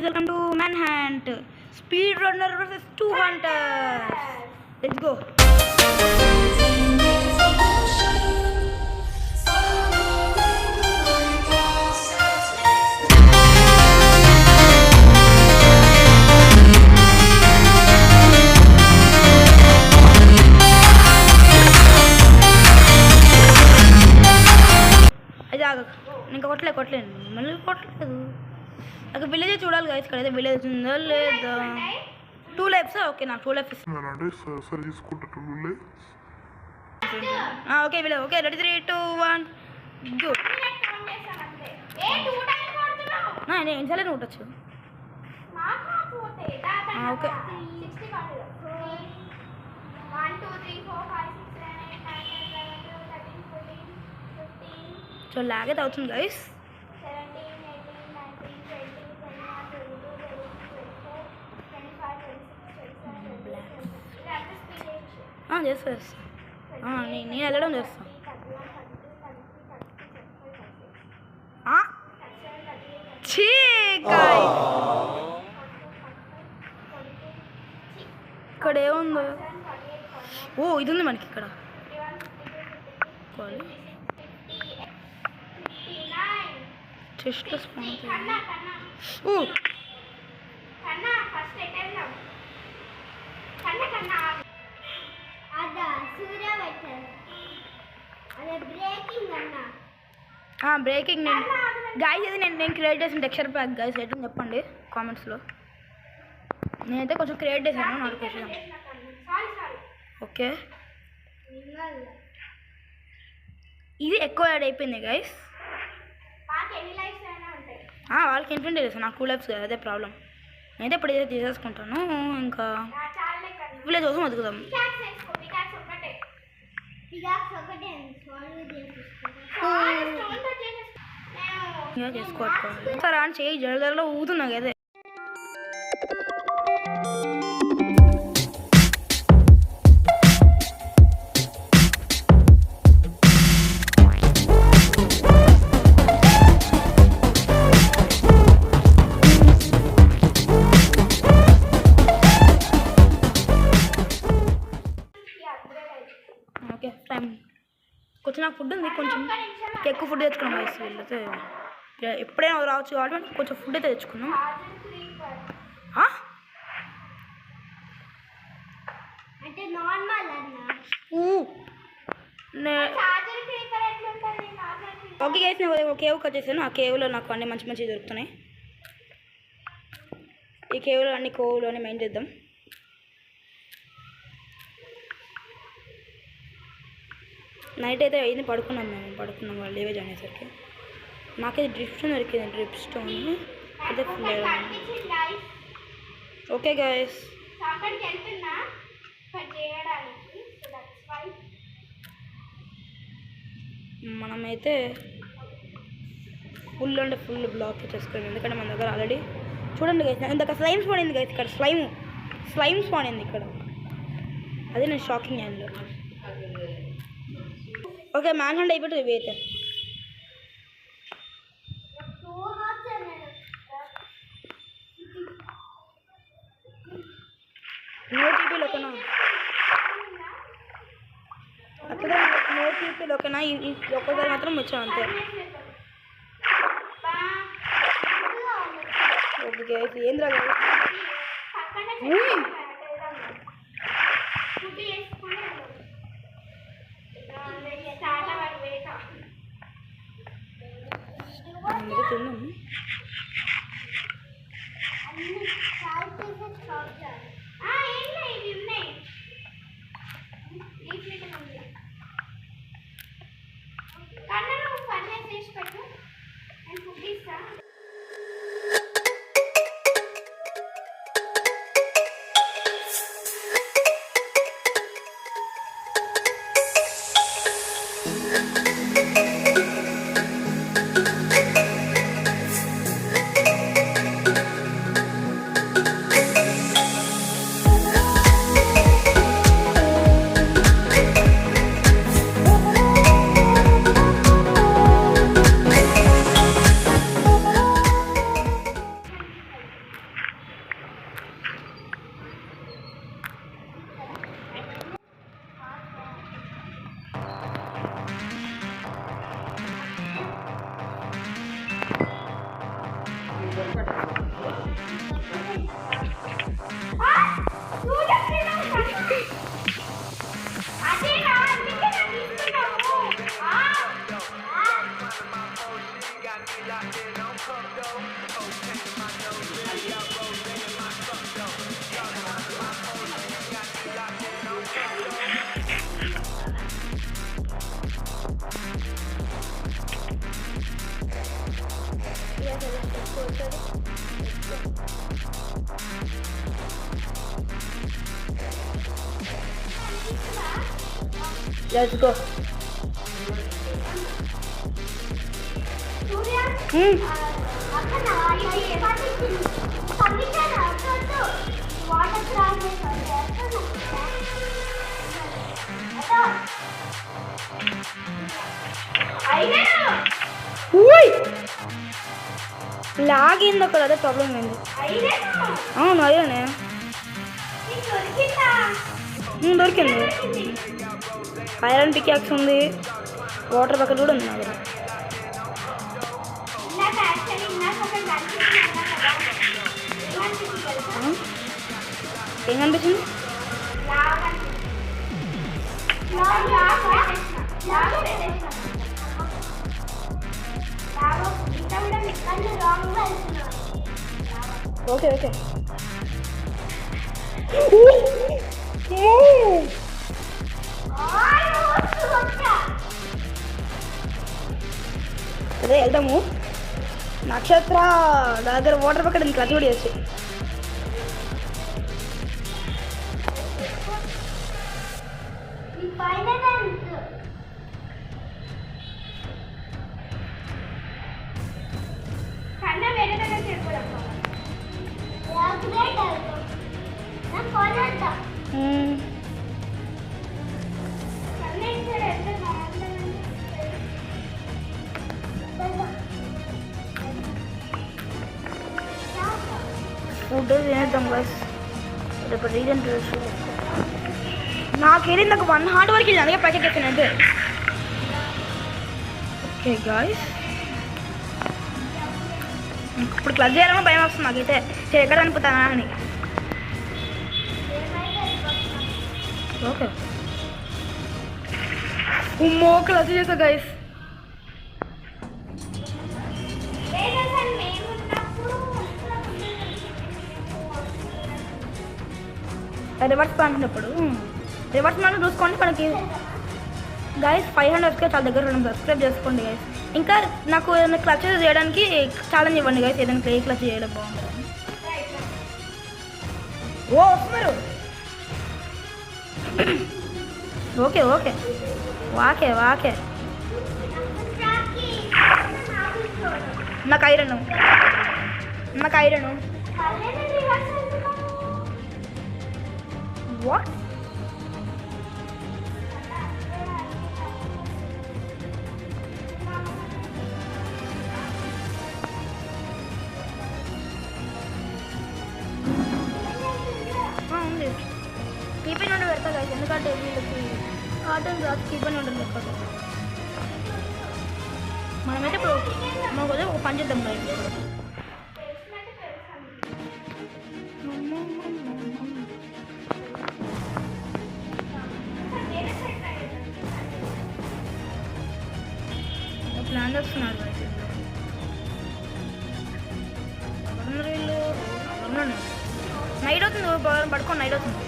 guys, welcome to Manhunt. Speed Runner versus Two Hunters. Let's go. అది ఇంకా కొట్టలేదు మళ్ళీ కొట్టలేదు. నాకు విలేజ్ చూడాలి కదా, ఇక్కడ అయితే విలేజ్ ఉందా లేదా. 2 laps ఓకే, నాకు 2 laps ఇస్తున్నాను. Okay village okay, ready 3 2 1 go. నేను ఎన్నిసార్లు కొట్టచ్చు. ఓకే సో లాగ్ అయితే అవుతుంది గైస్. చేస్తా నేను వెళ్ళడం చేస్తాను. ఇక్కడ ఏముందో, ఓ ఇది ఉంది మనకి ఇక్కడ. Chest breaking guys. అది నేను క్రియేట్ చేసిన టెక్స్చర్ ప్యాక్ గాయస్, అయితే చెప్పండి కామెంట్స్లో. నేనైతే కొంచెం క్రియేట్ చేశాను నోటిఫికేషన్. ఓకే ఇది ఎక్కువ యాడ్ అయిపోయింది గైస్. వాళ్ళకి ఇన్ఫినిటీ చేస్తాను, నాకు 2 laps కదా, అదే ప్రాబ్లం. నేనైతే ఇప్పుడు ఏదైతే తీసేసుకుంటాను. ఇంకా విలేజ్ కోసం బతుకుదాం. చేసుకోవాలి సార్ అని చేయి జడలో ఊతున్నా కదా. ఓకే టైం కొంచెం నాకు ఫుడ్ ఉంది, కొంచెం ఎక్కువ ఫుడ్ తెచ్చుకున్నాం వయసు. వీళ్ళైతే ఎప్పుడైనా రావచ్చు కాబట్టి కొంచెం ఫుడ్ అయితే తెచ్చుకున్నాం. ఓకే గైస్, నేను ఒక కేవ్ వచ్చేసాను. ఆ కేవ్లో నాకు అన్నీ మంచి మంచివి దొరుకుతున్నాయి. ఈ కేవ్లో అన్ని కోవ్లు అన్నీ మెయిన్ చేద్దాం. నైట్ అయితే అయింది, పడుకున్నాం వాళ్ళు లేవేజ్ అనేసరికి. నాకైతే డ్రిప్ స్టోన్ దొరికింది, డ్రిప్ స్టోన్ అయితే ఫుల్. ఓకే గైస్, మనమైతే ఫుల్ అంటే ఫుల్ బ్లాక్ చేసుకోండి, ఎందుకంటే మన దగ్గర ఆల్రెడీ చూడండి గైస్. ఇందాక స్లైమ్స్ పడింది గైస్, ఇక్కడ స్లైమ్స్ పడింది ఇక్కడ. అదే నేను షాకింగ్ అయింది. ఓకే మ్యాన్ హండ్ అయిపోతుంది. ఇవి అయితే నో టీపీలు ఓకేనా, అక్కడ నో టీపీలు ఓకేనా. ఈ ఒక్కసారి మాత్రం వచ్చాను అంతే. ఓకే ఏం రాదు. తిన్నాం Let's go. లాగింది అక్కడ అదే ప్రాబ్లం ఏంది అవును అదేనే దొరికింది ఐరన్ పికాక్స్ ఉంది వాటర్ బకెట్ కూడా ఉంది నా దగ్గర ఏం కనిపించింది ఓకే ఓకే అదే వెళ్దాము నక్షత్ర దగ్గర వాటర్ బకెట్ ఉంది క్లచ్ కూడా చేసి ఫుడ్ తినేద్దాం బస్ రేపు రీజన్ నాకేది నాకు 1 హార్ట్ వరకు వెళ్ళి అందుకే ప్యాకెట్ ఎక్కాను అంతే ఓకే గాయస్ ఇప్పుడు క్లచ్ చేయాలన్నా భయం వస్తుంది నాకైతే ఎక్కడ అనిపోతానా అని ఓకే ఉమ్మో క్లచ్ చేసా గైస్ రివర్స్ ప్లాంటినప్పుడు రివర్స్ ప్లాంట్ చూసుకోండి మనకి గైస్ 500కే చాలా దగ్గర ఉన్నాం సబ్స్క్రైబ్ చేసుకోండి గైస్ ఇంకా నాకు ఏదైనా క్లచ్ చేయడానికి ఛాలెంజ్ ఇవ్వండి గైస్ ఏదైనా క్లే క్లచ్ చేయడం బాగుంటుంది ఓ వస్తున్నారు ఓకే ఓకే వాకే వాకే నాకు ఐరను వాట్ ఉంది కీపీ నుండి పెడతా కదా ఎందుకంటే వీళ్ళకి కాటన్ రాసి కీపీ నుండి పెడతా మనమైతే ఇప్పుడు మాకు అదే ఒక పని చేద్దాం ప్లాన్ చేస్తున్నారు వీళ్ళు నైట్ అవుతుంది పడుకోండి నైట్ అవుతుంది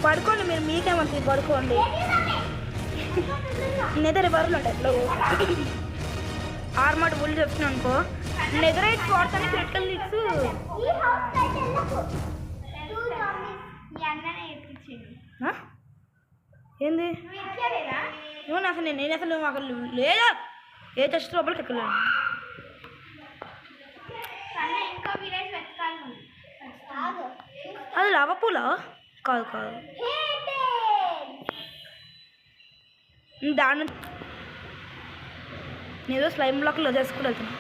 పడుకోండి మీరు మీకేమంది పడుకోండి నేనైతే రివర్స్లో ఉంటాయి ఎట్లా ఆర్మాట బుల్ చెప్తున్నాను అనుకో నెదరైట్ స్పాట్స్ అని క్రిటికల్ లీక్స్ ఏంది నువ్వు అసలు నేను అసలు మాకు లేదా ఏ టెస్ట్ లోపలికి ఎక్కలేదు అది లవ పూలా కాదు కాదు దాని ఏదో స్లైమ్ బ్లాక్లో చేసుకుని వెళ్తున్నా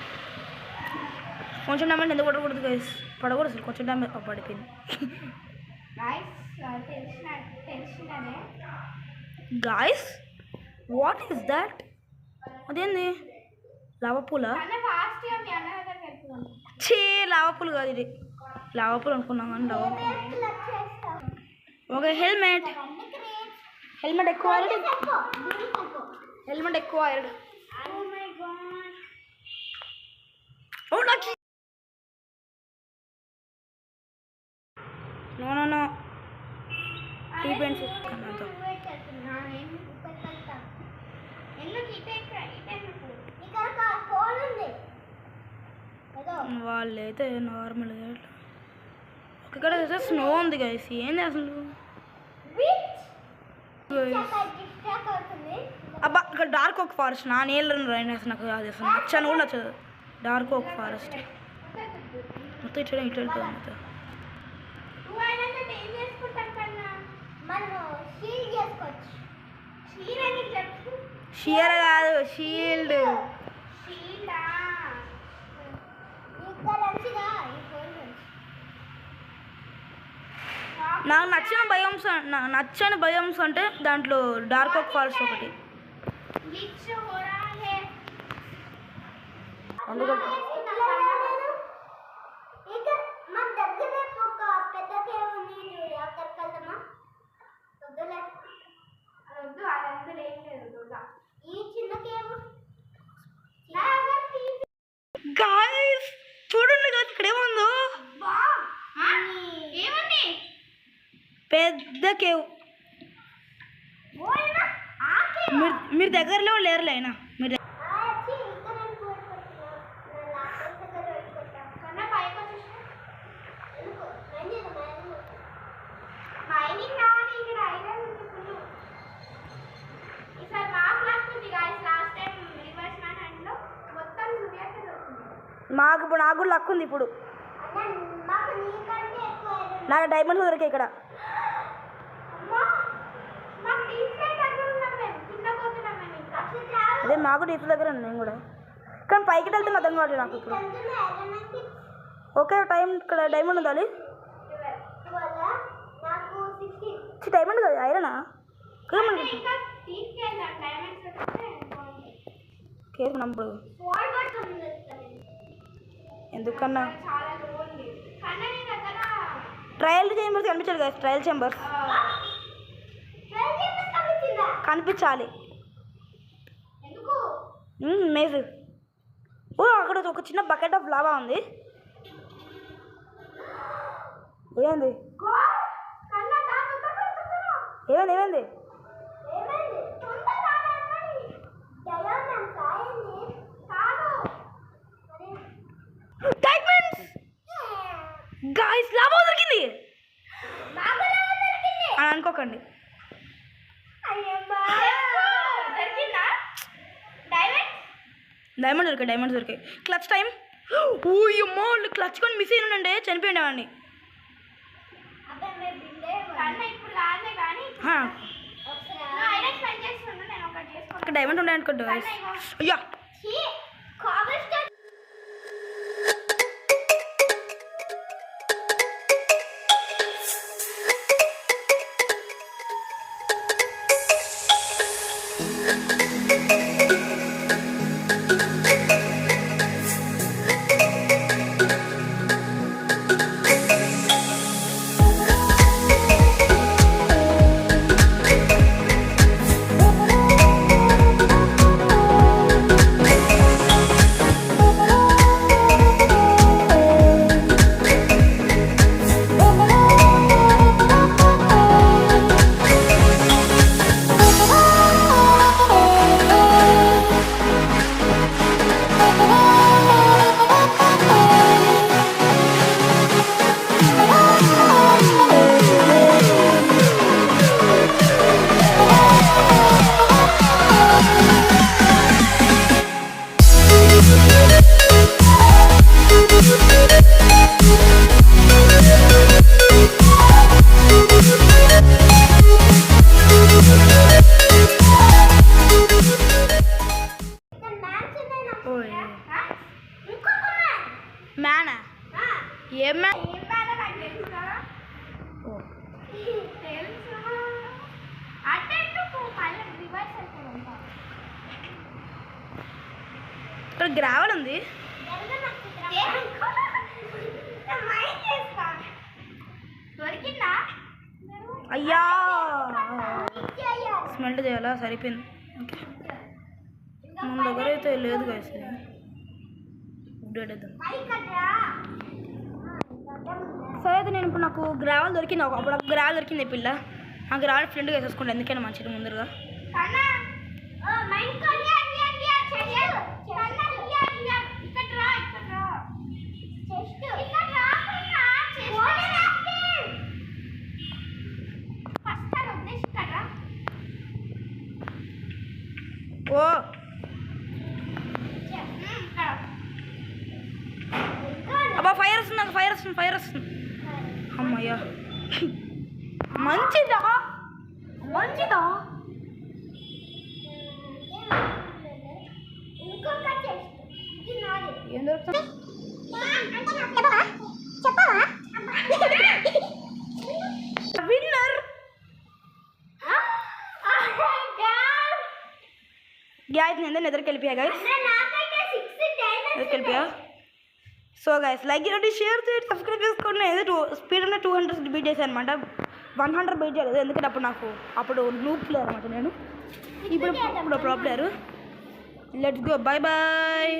కొంచెం నమ్మండి ఎందుకు కొట్టకూడదు గైస్ పడకూడదు అసలు కొంచెం టైం పడిపోయింది. Guys what is that? అదేంది లావా పూల? చే లావా పూలు కాదు ఇది, లావా పూలు అనుకున్నాం కానీ లావా పూలు. ఓకే హెల్మెట్ ఎక్కువ హెల్మెట్ ఎక్కువ నో టీ పెన్స్ వాళ్ళైతే నార్మల్గా ఇక్కడ స్నో ఉంది గైస్. ఏంది అసలు అబ్బా ఇక్కడ డార్క్ ఓక్ ఫారెస్ట్ నా నీళ్ళు రైన్ నాకు అది అసలు నచ్చని కూడా నచ్చదు. డార్క్ ఓక్ ఫారెస్ట్ మొత్తం ఇట్లా ఇట్లా మొత్తం షియర్ కాదు షీల్డ్. నాకు నచ్చని భయంస్ అంటే దాంట్లో డార్క్ ఓక్ ఫారెస్ట్ ఒకటి. గాయ్స్ చూడండి కదా ఇక్కడ ఏముందో పెద్ద కేవ్. మీరు దగ్గరలో లేరులే అయినా మీరు నాకు కూడా లక్ ఉంది ఇప్పుడు. నాకు డైమండ్స్ దొరికాయి ఇక్కడ. అదే మాకు డీప్ దగ్గర ఉంది నేను కూడా, కానీ పైకి వెళ్తే అర్థం కావట్లేదు నాకు ఇప్పుడు. ఓకే టైం ఇక్కడ డైమండ్ ఉండాలి. డైమండ్ కదా ఐరనా కేసుకున్నప్పుడు ఎందుకన్నా ట్రయల్ చేంబర్స్ కనిపించాలి కదా. ట్రయల్ చేంబర్స్ కనిపించాలి. మేజ్ ఓ అక్కడ ఒక చిన్న బకెట్ ఆఫ్ లావా ఉంది. ఏమైంది ఏమైంది ఏమైంది గాయ్స్ లావా దొరికింది అని అనుకోకండి. డైమండ్స్ దొరికాయి. Clutch time. ఊయమ్మో క్లచ్ కొని మిస్ అయినండి చనిపోయిండేవాడిని. ఇక్కడ డైమండ్ ఉండే అనుకుంటా. అయ్యా గ్రావెల్ ఉంది. అయ్యా స్మెల్ చేయాలా? సరిపోయింది. ఓకే మన దగ్గర అయితే లేదు గైస్. అప్డేట్ అవుతాం. సరే అయితే నేను ఇప్పుడు నాకు గ్రావెల్ దొరికింది. అప్పుడు నాకు గ్రావెల్ దొరికింది పిల్ల. ఆ గ్రావెల్ ఫ్రెండ్గా వేసేసుకోండి, ఎందుకైనా మంచిది ముందరగా. ఓ అబ్బా ఫైర్ వస్తుంది, నాకు ఫైర్ వస్తుంది, ఫైర్ వస్తుంది. అమ్మయ్యా మంచిదా మంచిదా. ఏం దొరుకుతుంది? విన్నర్ గ్యాస్ నేను ఎదురుకి వెళ్ళిపోయా గైస్, ఎదురుకి వెళ్ళిపోయా. సో గైస్ లైక్ చేయండి, షేర్ చేయండి, సబ్స్క్రైబ్ చేసుకోండి. ఏదో స్పీడ్ అన్న 200 బీట్ చేశాను అనమాట. 100 బీట్ చేయలేదు, ఎందుకంటే అప్పుడు నూప్ ప్లేయర్ అనమాట నేను. ఇప్పుడు pro player. Let's go, bye bye.